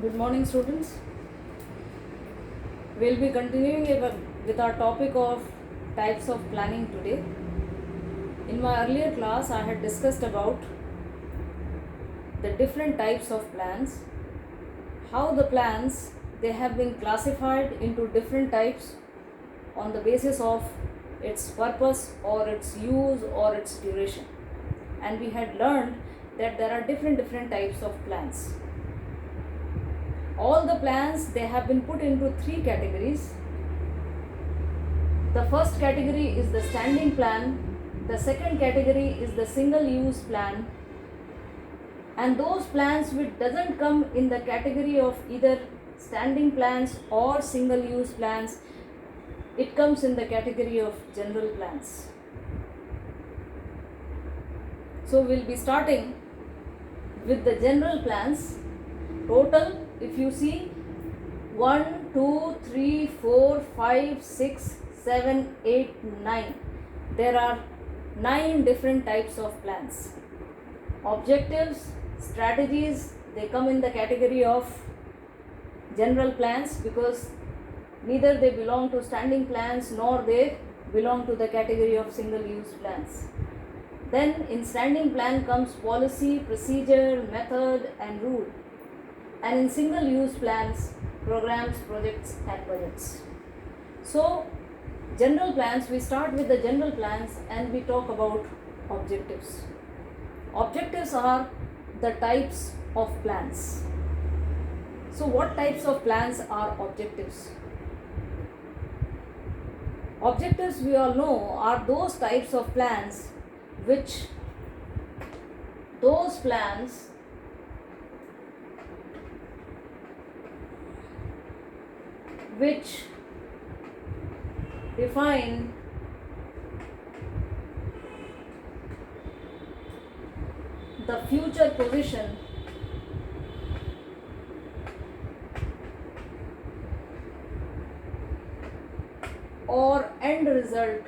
Good morning, students. We'll be continuing with our topic of types of planning today. In my earlier class, I had discussed about the different types of plans, how the plans they have been classified into different types on the basis of its purpose or its use or its duration. And we had learned that there are different types of plans. All the plans they have been put into three categories. The first category is the standing plan, the second category is the single use plan, and those plans which doesn't come in the category of either standing plans or single use plans, it comes in the category of general plans. So we'll be starting with the general plans. Total, if you see, 1, 2, 3, 4, 5, 6, 7, 8, 9. There are 9 different types of plans. Objectives, strategies, they come in the category of general plans because neither they belong to standing plans nor they belong to the category of single use plans. Then in standing plan comes policy, procedure, method and rule. And in single use plans, programs, projects and budgets. So general plans, we start with the general plans and we talk about objectives. Objectives are the types of plans. So what types of plans are objectives? Objectives, we all know, are those types of plans which define the future position or end result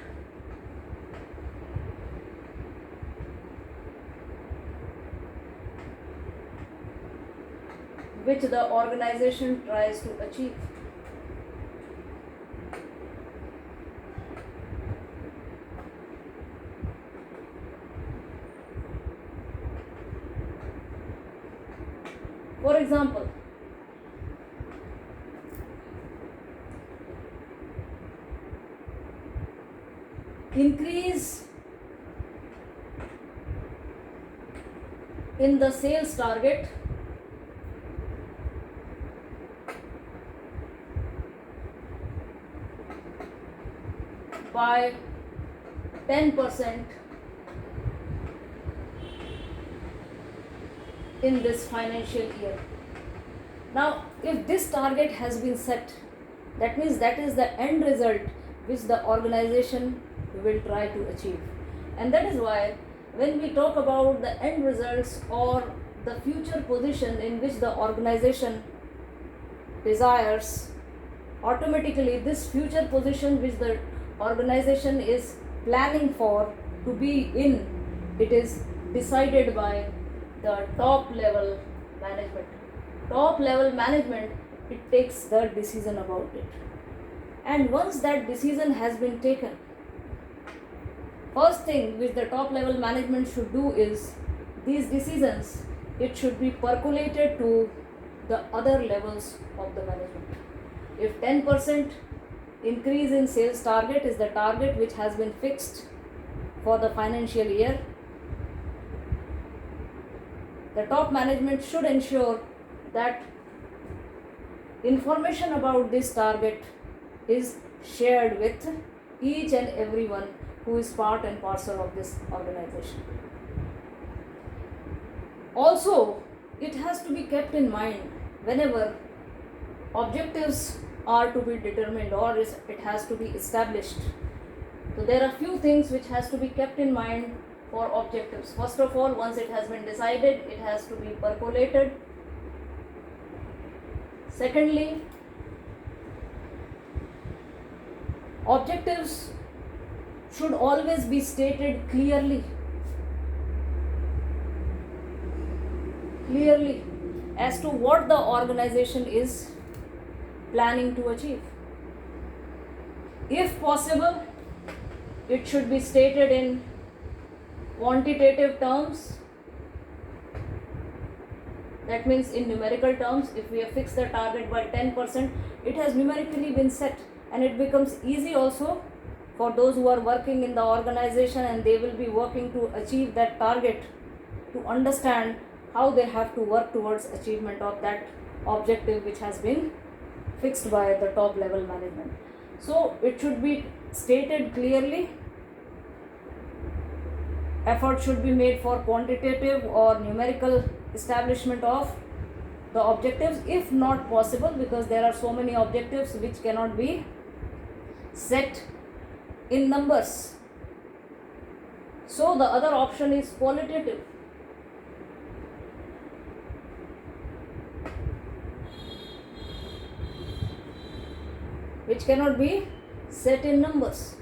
which the organization tries to achieve. For example, increase in the sales target by 10% in this financial year. Now, if this target has been set, that means that is the end result which the organization will try to achieve. And that is why when we talk about the end results or the future position in which the organization desires, automatically this future position which the organization is planning for to be in, it is decided by the top level management. Top level management, it takes the decision about it. And once that decision has been taken, first thing which the top level management should do is these decisions, it should be percolated to the other levels of the management. If 10% increase in sales target is the target which has been fixed for the financial year, the top management should ensure that information about this target is shared with each and everyone who is part and parcel of this organization. Also, it has to be kept in mind whenever objectives are to be determined or it has to be established. So there are few things which has to be kept in mind for objectives. First of all, once it has been decided, it has to be percolated. Secondly, objectives should always be stated clearly. as to what the organization is planning to achieve. If possible, it should be stated in quantitative terms. That means in numerical terms, if we have fixed the target by 10%, it has numerically been set, and it becomes easy also for those who are working in the organization and they will be working to achieve that target to understand how they have to work towards achievement of that objective which has been fixed by the top level management. So it should be stated clearly. Effort should be made for quantitative or numerical establishment of the objectives, if not possible, because there are so many objectives which cannot be set in numbers. So the other option is qualitative. Which cannot be set in numbers,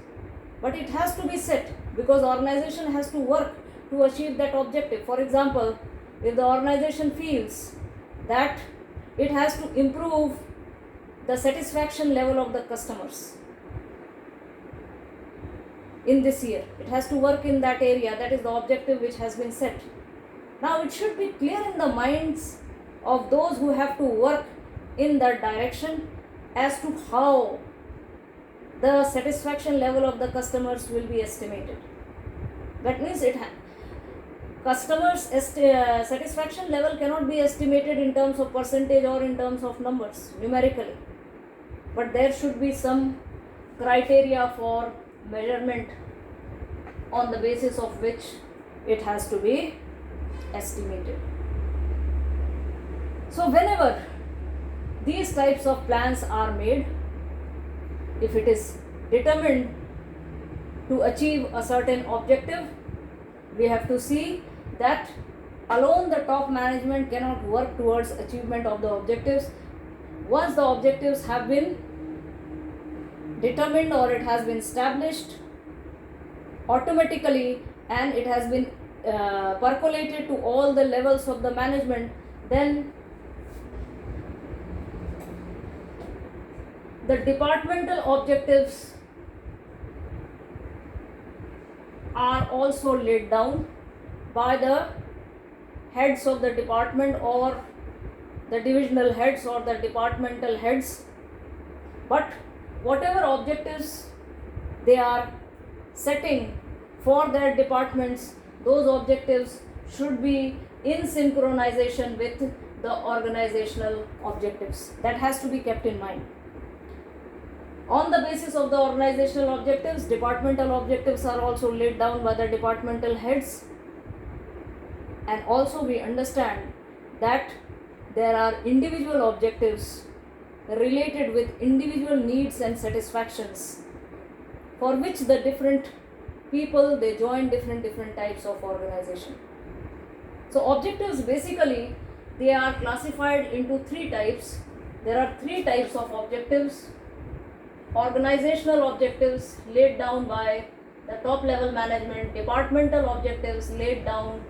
but it has to be set because organization has to work to achieve that objective. For example, if the organization feels that it has to improve the satisfaction level of the customers in this year, it has to work in that area. That is the objective which has been set. Now it should be clear in the minds of those who have to work in that direction as to how the satisfaction level of the customers will be estimated. That means customers satisfaction level cannot be estimated in terms of percentage or in terms of numbers numerically, but there should be some criteria for measurement on the basis of which it has to be estimated. So whenever these types of plans are made, if it is determined to achieve a certain objective, we have to see that alone the top management cannot work towards achievement of the objectives. Once the objectives have been determined or it has been established automatically and it has been percolated to all the levels of the management, then the departmental objectives are also laid down by the heads of the department or the divisional heads or the departmental heads. But whatever objectives they are setting for their departments, those objectives should be in synchronization with the organizational objectives. That has to be kept in mind. On the basis of the organizational objectives, departmental objectives are also laid down by the departmental heads. And also we understand that there are individual objectives related with individual needs and satisfactions for which the different people, they join different types of organization. So objectives basically, they are classified into three types. There are three types of objectives. Organizational objectives laid down by the top level management, departmental objectives laid down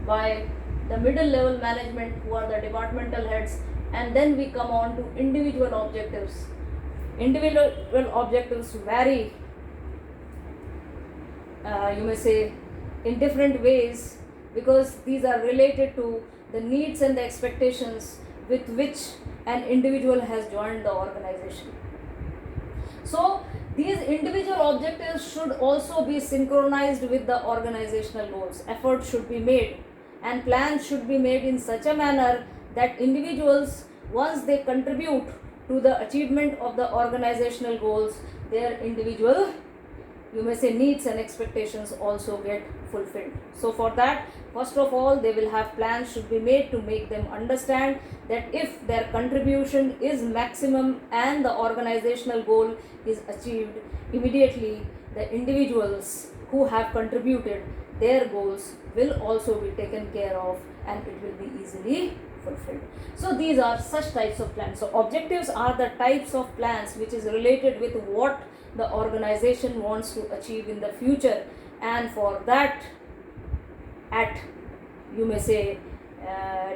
by the middle level management who are the departmental heads, and then we come on to individual objectives. Individual objectives vary, you may say, in different ways because these are related to the needs and the expectations with which an individual has joined the organization. So these individual objectives should also be synchronized with the organizational goals. Effort should be made and plans should be made in such a manner that individuals, once they contribute to the achievement of the organizational goals, their individual, you may say, needs and expectations also get fulfilled. So for that, first of all, they will have plans should be made to make them understand that if their contribution is maximum and the organizational goal is achieved, immediately the individuals who have contributed, their goals will also be taken care of and it will be easily fulfilled. So these are such types of plans. So objectives are the types of plans which is related with what the organization wants to achieve in the future, and for that, at, you may say,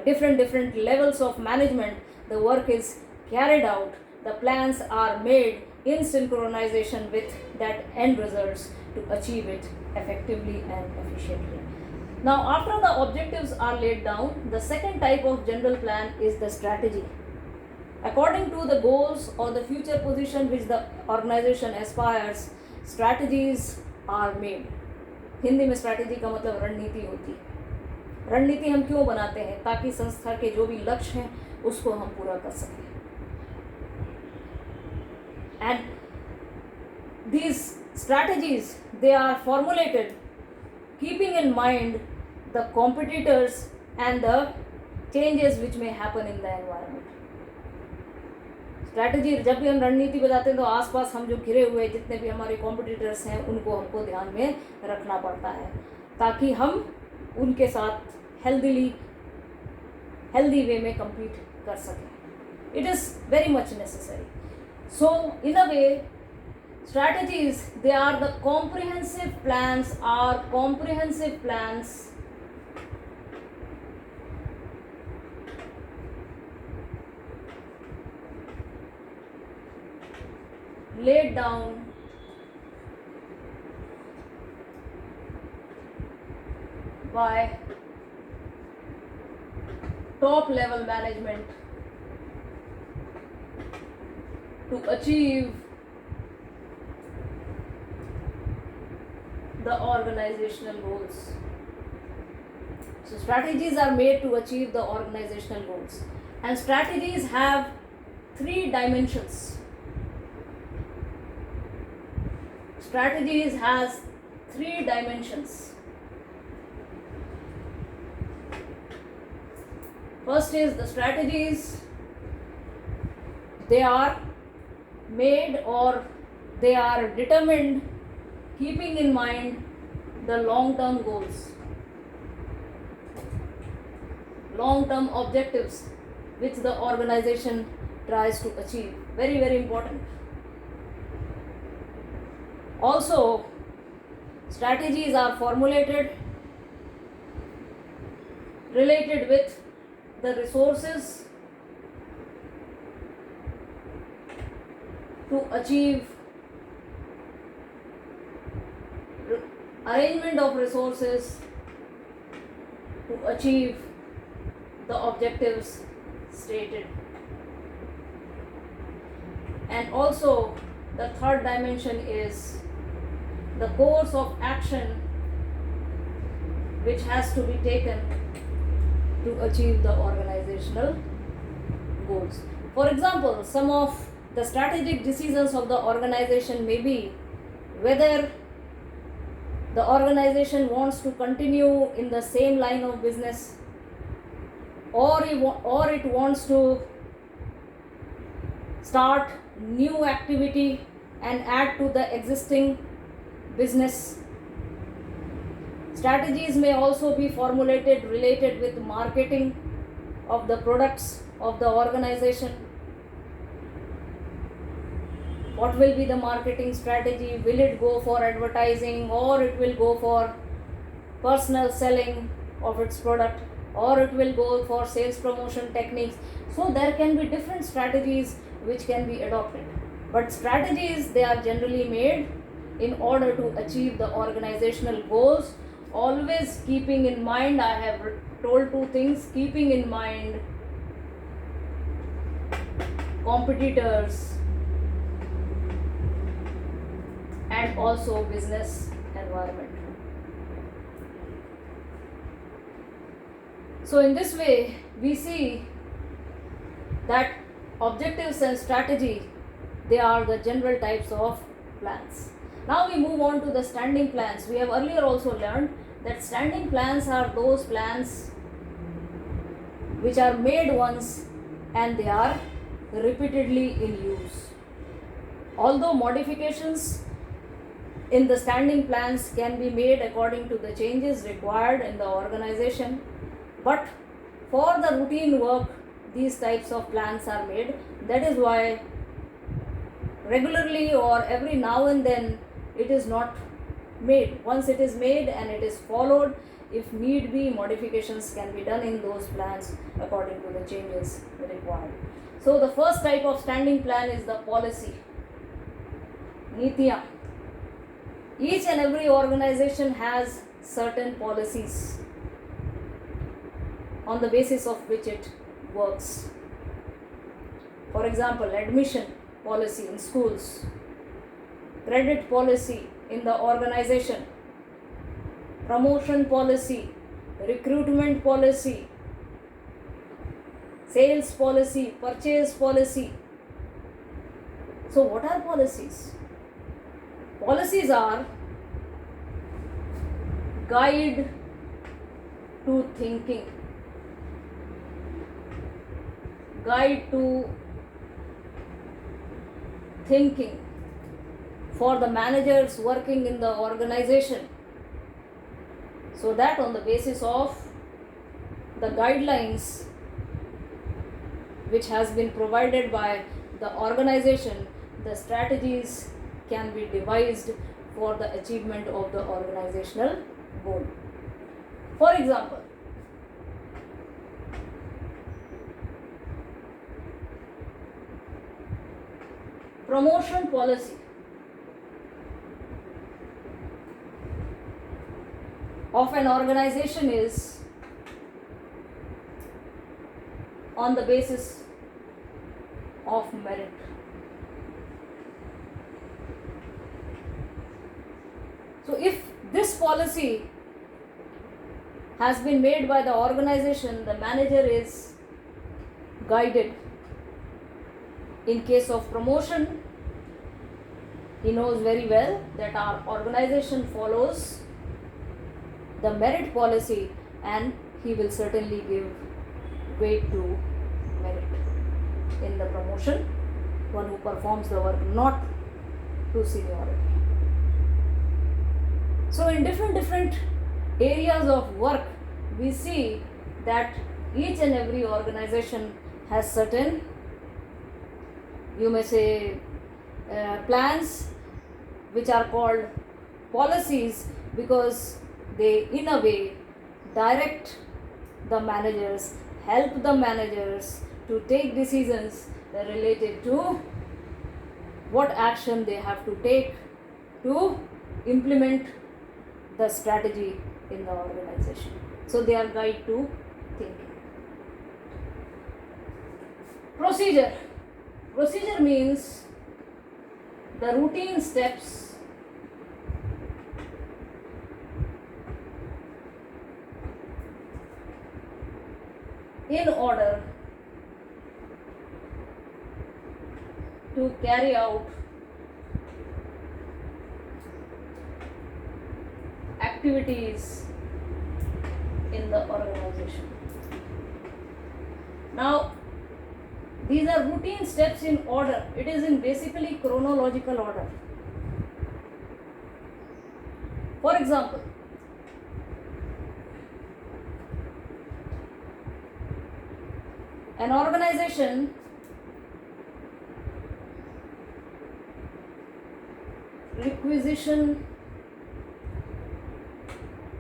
different levels of management, the work is carried out, the plans are made in synchronization with that end results to achieve it effectively and efficiently. Now, after the objectives are laid down, the second type of general plan is the strategy. According to the goals or the future position which the organization aspires, strategies are made. Hindi में strategy का मतलब रणनीति होती है। रणनीति हम क्यों बनाते हैं? ताकि संस्था के जो भी लक्ष्य हैं उसको हम पूरा कर सकें। And these strategies, they are formulated keeping in mind the competitors and the changes which may happen in the environment. Strategy, जब भी हम रणनीति बताते हैं तो आसपास हम जो घिरे हुए जितने भी हमारे कॉम्पिटिटर्स हैं उनको हमको ध्यान में रखना पड़ता है ताकि हम उनके साथ हेल्दी वे में compete कर सकें. It is very much necessary. So in a way, strategies, they are the comprehensive plans laid down by top level management to achieve the organizational goals. So strategies are made to achieve the organizational goals, and strategies have 3 dimensions. Strategies has 3 dimensions. First is the strategies, they are made or they are determined keeping in mind the long-term goals, long-term objectives which the organization tries to achieve. Very, very important. Also, strategies are formulated related with the resources to achieve arrangement of resources to achieve the objectives stated. And also the third dimension is the course of action which has to be taken to achieve the organizational goals. For example, some of the strategic decisions of the organization may be whether the organization wants to continue in the same line of business or it wants to start new activity and add to the existing business. Strategies may also be formulated related with marketing of the products of the organization. What will be the marketing strategy? Will it go for advertising, or it will go for personal selling of its product, or it will go for sales promotion techniques? So there can be different strategies which can be adopted. But strategies, they are generally made in order to achieve the organizational goals, always keeping in mind, I have told 2 things, keeping in mind competitors and also business environment. So in this way, we see that objectives and strategy, they are the general types of plans. Now we move on to the standing plans. We have earlier also learned that standing plans are those plans which are made once and they are repeatedly in use. Although modifications in the standing plans can be made according to the changes required in the organization, but for the routine work, these types of plans are made. That is why regularly or every now and then it is not made. Once it is made and it is followed, if need be, modifications can be done in those plans according to the changes required. So the first type of standing plan is the policy, Nitiya. Each and every organization has certain policies on the basis of which it works. For example, admission policy in schools, credit policy in the organization, promotion policy, recruitment policy, sales policy, purchase policy. So what are policies? Policies are guide to thinking, guide to thinking for the managers working in the organization, so that on the basis of the guidelines which has been provided by the organization, the strategies can be devised for the achievement of the organizational goal. For example, promotion policy of an organization is on the basis of merit. So if this policy has been made by the organization, the manager is guided. In case of promotion, he knows very well that our organization follows the merit policy, and he will certainly give weight to merit in the promotion, one who performs the work, not to seniority. So in different areas of work, we see that each and every organization has certain, you may say, plans which are called policies, because they in a way direct the managers, help the managers to take decisions related to what action they have to take to implement the strategy in the organization. So they are guide to thinking. Procedure. Procedure means the routine steps in order to carry out activities in the organization. Now, these are routine steps in order. It is in basically chronological order. For example, an organization requisition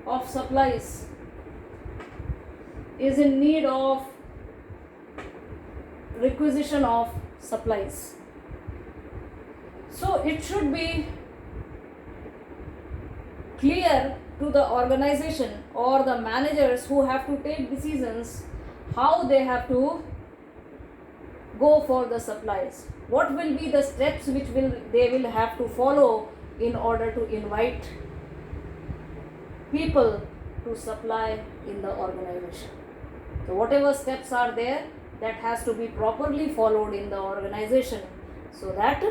of supplies is in need of requisition of supplies. So it should be clear to the organization or the managers who have to take decisions how they have to go for the supplies. What will be the steps which they will have to follow in order to invite people to supply in the organization. So whatever steps are there, that has to be properly followed in the organization, so that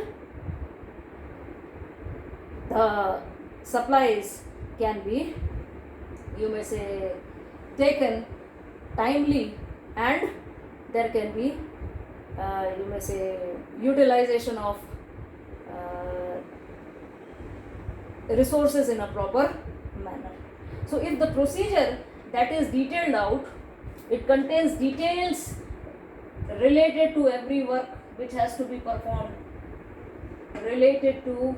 the supplies can be, you may say, taken timely, and there can be, you may say, utilization of resources in a proper manner. So if the procedure that is detailed out, it contains details related to every work which has to be performed, related to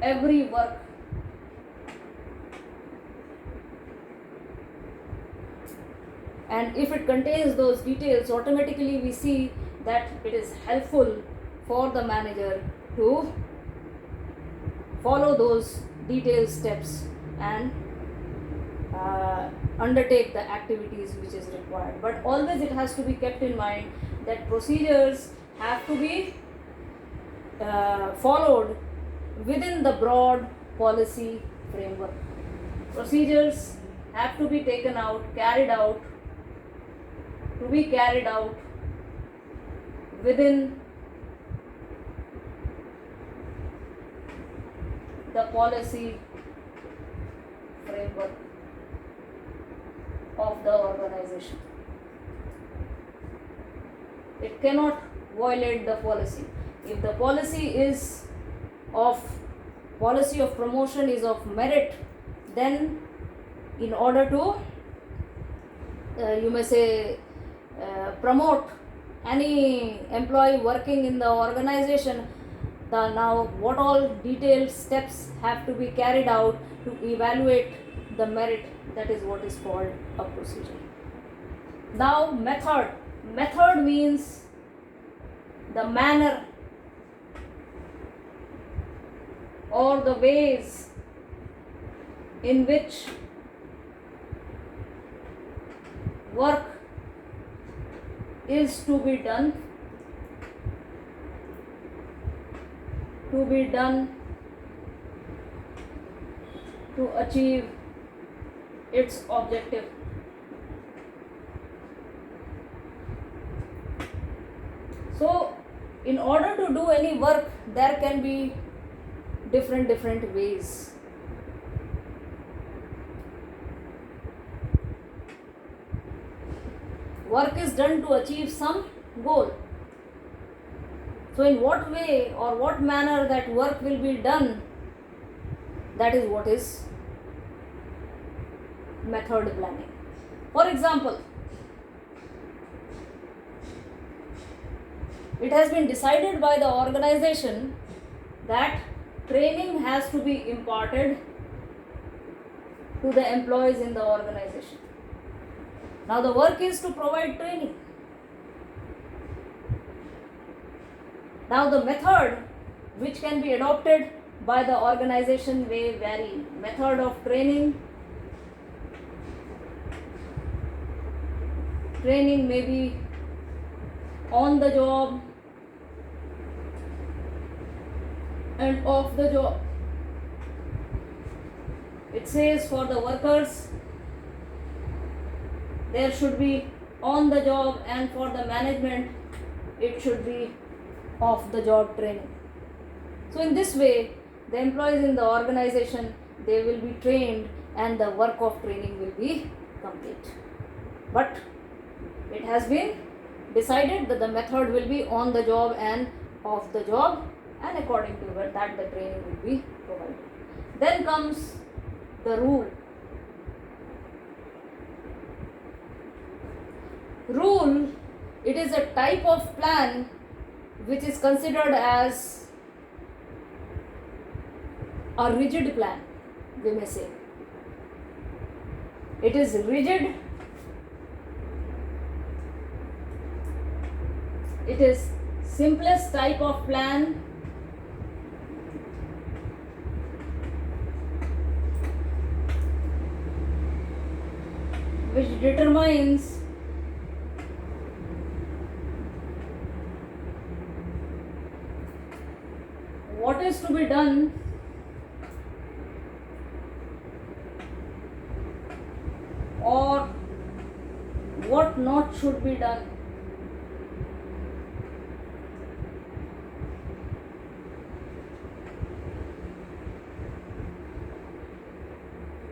every work and if it contains those details, automatically we see that it is helpful for the manager to follow those detailed steps and undertake the activities which is required. But always it has to be kept in mind that procedures have to be followed within the broad policy framework. Procedures have to be taken out, to be carried out within the policy framework of the organization. It cannot violate the policy. If the policy of promotion is of merit, then in order to you may say promote any employee working in the organization, now what all detailed steps have to be carried out to evaluate the merit, that is what is called a procedure. Now method means the manner or the ways in which work is to be done to achieve its objective. So in order to do any work, there can be different ways. Work is done to achieve some goal. So in what way or what manner that work will be done, that is what is method planning. For example, it has been decided by the organization that training has to be imparted to the employees in the organization. Now the work is to provide training. Now the method which can be adopted by the organization may vary. Method of training may be on the job and off the job. It says for the workers there should be on the job, and for the management it should be off the job training. So in this way the employees in the organization, they will be trained and the work of training will be complete. But it has been decided that the method will be on the job and off the job, and according to that the training will be provided. Then comes the rule. Rule, it is a type of plan which is considered as a rigid plan, we may say. It is rigid, it is simplest type of plan, which determines what is to be done or what not should be done.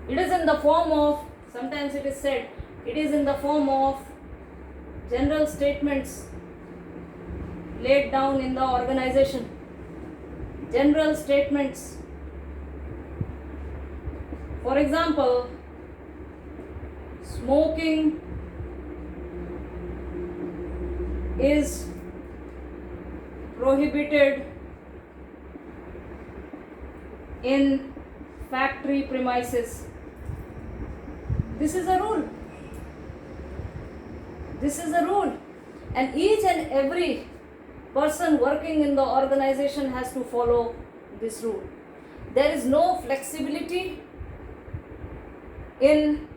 It is in the form of, sometimes it is said, it is in the form of general statements laid down in the organization. General statements. For example, smoking is prohibited in factory premises. This is a rule. This is the rule, and each and every person working in the organization has to follow this rule. There is no flexibility in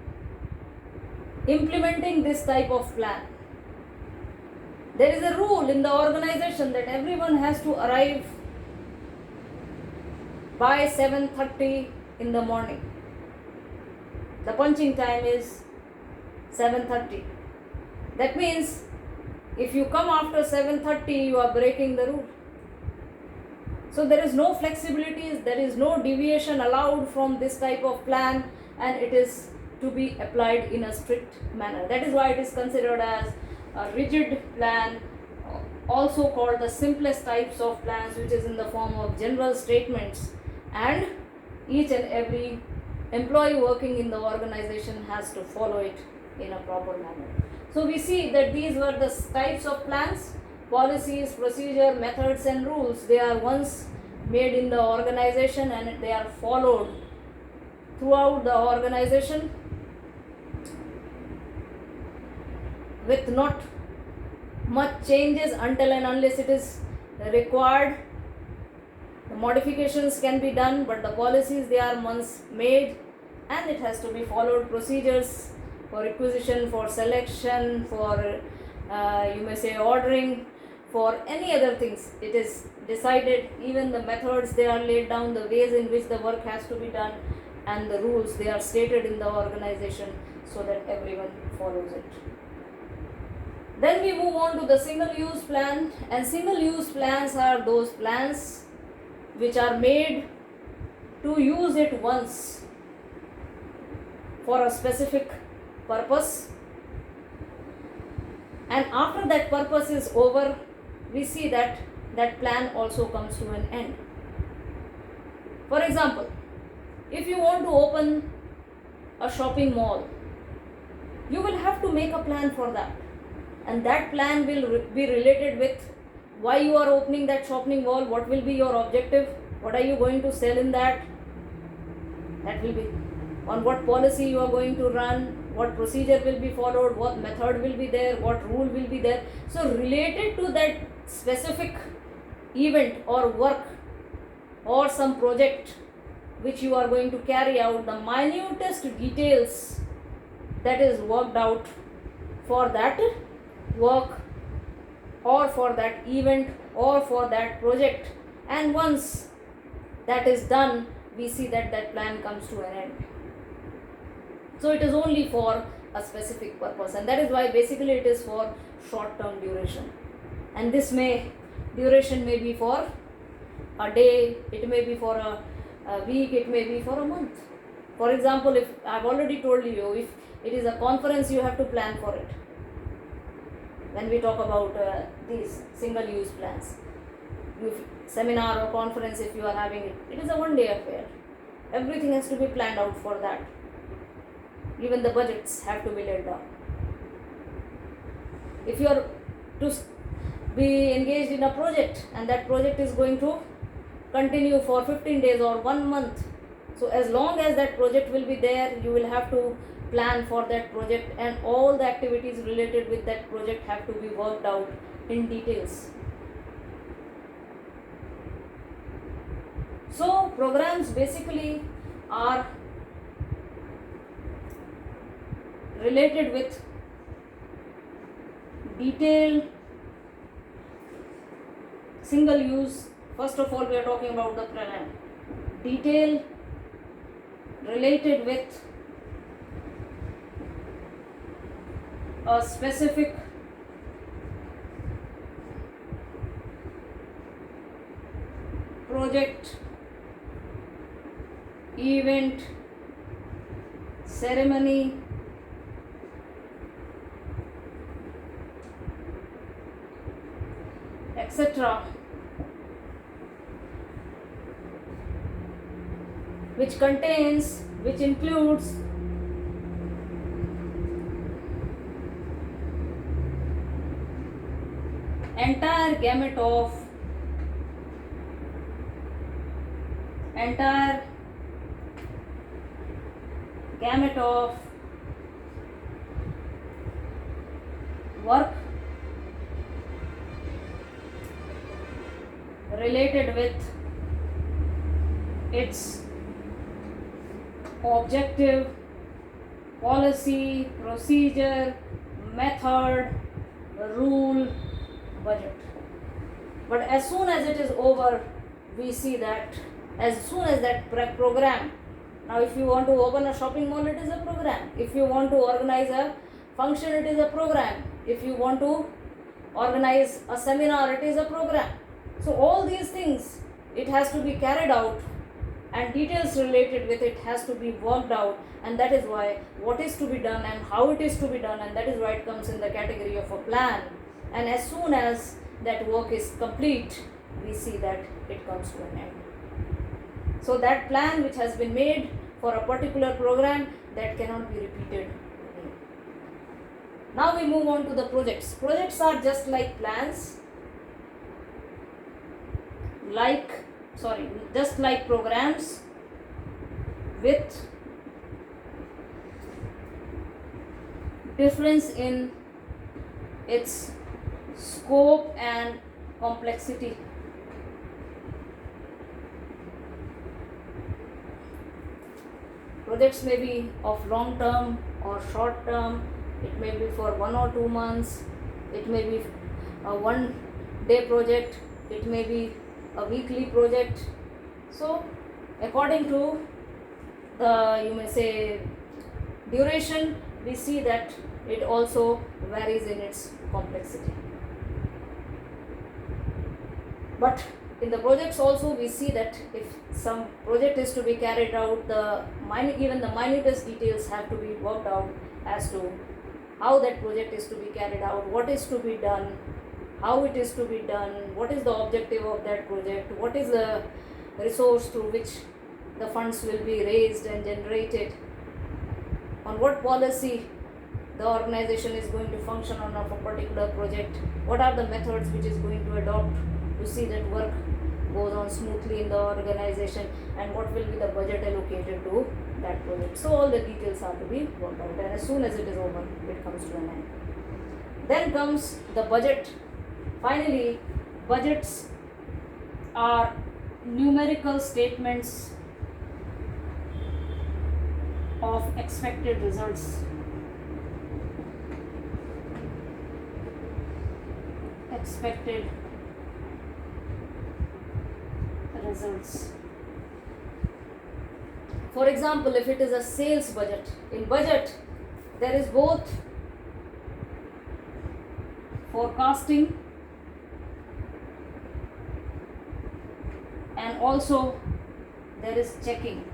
implementing this type of plan. There is a rule in the organization that everyone has to arrive by 7:30 in the morning. The punching time is 7:30. That means if you come after 7:30, you are breaking the rule. So there is no flexibility, there is no deviation allowed from this type of plan, and it is to be applied in a strict manner. That is why it is considered as a rigid plan, also called the simplest types of plans, which is in the form of general statements, and each and every employee working in the organization has to follow it in a proper manner. So we see that these were the types of plans, policies, procedure, methods and rules. They are once made in the organization and they are followed throughout the organization with not much changes until and unless it is required. The modifications can be done, but the policies, they are once made and it has to be followed. Procedures for requisition, for selection, for you may say ordering, for any other things, it is decided. Even the methods, they are laid down, the ways in which the work has to be done, and the rules, they are stated in the organization so that everyone follows it. Then we move on to the single use plan, and single use plans are those plans which are made to use it once for a specific purpose, and after that purpose is over, we see that that plan also comes to an end. For example, if you want to open a shopping mall, you will have to make a plan for that, and that plan will be related with why you are opening that shopping mall, what will be your objective, what are you going to sell in that, that will be on what policy you are going to run, what procedure will be followed, what method will be there, what rule will be there. So related to that specific event or work or some project which you are going to carry out, the minutest details that is worked out for that work or for that event or for that project, and once that is done, we see that that plan comes to an end. So it is only for a specific purpose, and that is why basically it is for short term duration, and this duration may be for a day, it may be for a week, it may be for a month. For example, if I've already told you, if it is a conference, you have to plan for it. When we talk about these single use plans, seminar or conference, if you are having it, it is a one day affair. Everything has to be planned out for that. Even the budgets have to be laid down. If you are to be engaged in a project and that project is going to continue for 15 days or 1 month, so as long as that project will be there, you will have to plan for that project, and all the activities related with that project have to be worked out in details. So programs basically are related with detailed single use. First of all, we are talking about the plan. Detail related with a specific project, event, ceremony, etc., which includes entire gamut of work related with its objective, policy, procedure, method, rule, budget. But as soon as it is over, we see that as soon as that program, now if you want to open a shopping mall, it is a program. If you want to organize a function, it is a program. If you want to organize a seminar, it is a program. So all these things, it has to be carried out, and details related with it has to be worked out, and that is why what is to be done and how it is to be done, and that is why it comes in the category of a plan. And as soon as that work is complete, we see that it comes to an end. So that plan which has been made for a particular program, that cannot be repeated again. Now we move on to the projects. Projects are just like plans, just like programs, with difference in its scope and complexity. Projects may be of long term or short term. It may be for 1 or 2 months. It may be a 1 day project. It may be a weekly project. So according to the, you may say, duration, we see that it also varies in its complexity. But in the projects also, we see that if some project is to be carried out, even the minutest details have to be worked out as to how that project is to be carried out, what is to be done, how it is to be done, what is the objective of that project, what is the resource through which the funds will be raised and generated, on what policy the organization is going to function on of a particular project, what are the methods which is going to adopt to see that work goes on smoothly in the organization, and what will be the budget allocated to that project. So all the details are to be worked out, and as soon as it is over, it comes to an end. Then comes the budget. Finally, budgets are numerical statements of expected results. Expected results. For example, if it is a sales budget, in budget there is both forecasting and also there is checking.